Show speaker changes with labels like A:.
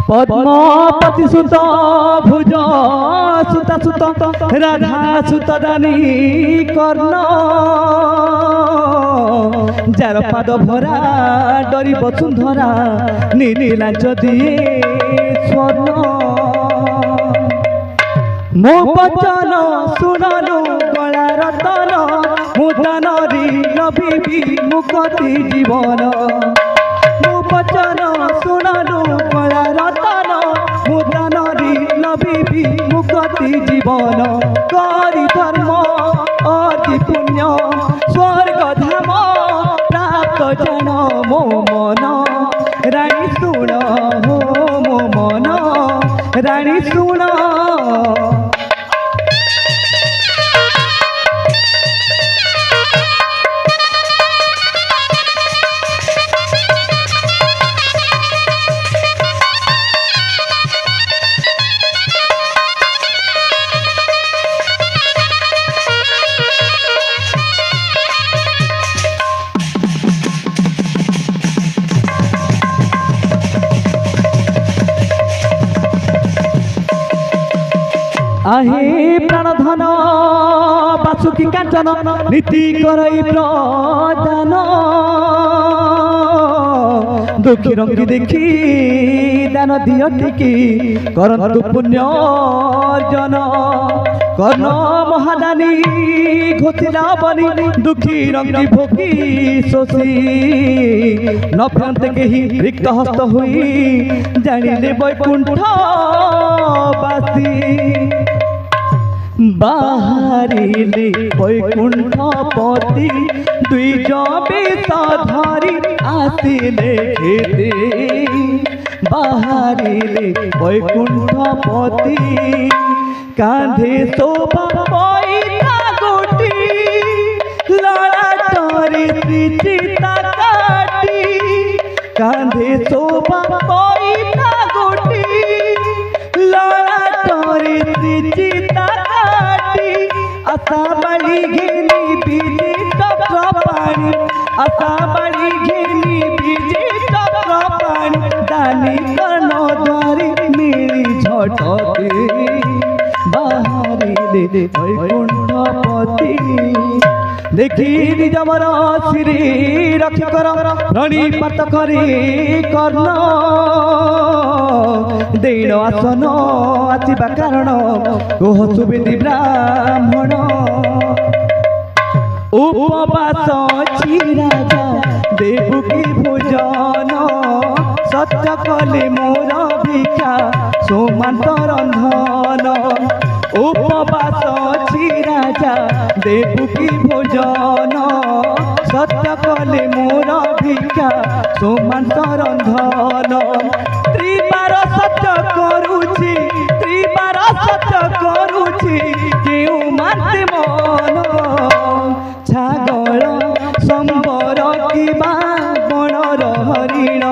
A: पद्मपति सुत भुज सुता सुत राधा सुत रानी कर्ण जार पाद भरा डरी बसुंधरा नीला दिए स्वर्ण मो बचन सुननु गला रतन मुदानरी नबी मुक्ति जीवन मो बचन सुननु गला रतन मुदानरी नबी मुक्ति जीवन करी धर्म अति पुण्य स्वर्ग धाम प्राप्त जन मो मन रानी सुन हो मो मन रानी सुन आहे प्राणधन बासुकी कांचन नीति करई प्रदान दुखी रंगी देखी दान दियो टिकी करंतु पुण्यर्जन कर्ण महादानी घोषिला बनी दुखी रंगी भोगी शोषी न फ्रंते केही रिक्त हस्त हुई जानिले वैकुंठ बासी बाहरिले वैकुंठपति द्विज बेश धरी आसिले खेते बाहरिले वैकुंठपति कांधे शोभा पैता गोटी ललाटरे श्रीचिता काटी कांधे शोभा पैता गोटी ललाटरे श्रीचिता आशा बाड़ी घेनी बीजी टप्र पानी आशा बाड़ी घेनी बीजी टप्र पानी दानी कर्ण द्वारी मिली झटके बाहरी दे वैकुंठपति देखी निजमर श्री रक्ष कर प्रणिपात करी कर्ण देन आसन आसवा कारण कोह सुवेदी ब्राह्मण उपवास राजा देवकी भोजन सत्य कले मोर भिक्षा सोमांत रंधन उपवास राजा देवकी भोजन सत्य कले मोर भिक्षा सोमांत रंधन त्रिबार सत्य करुछि त्रिबार सत्य करुछि केउ माते मन छागल संबर किबा बणर हरिण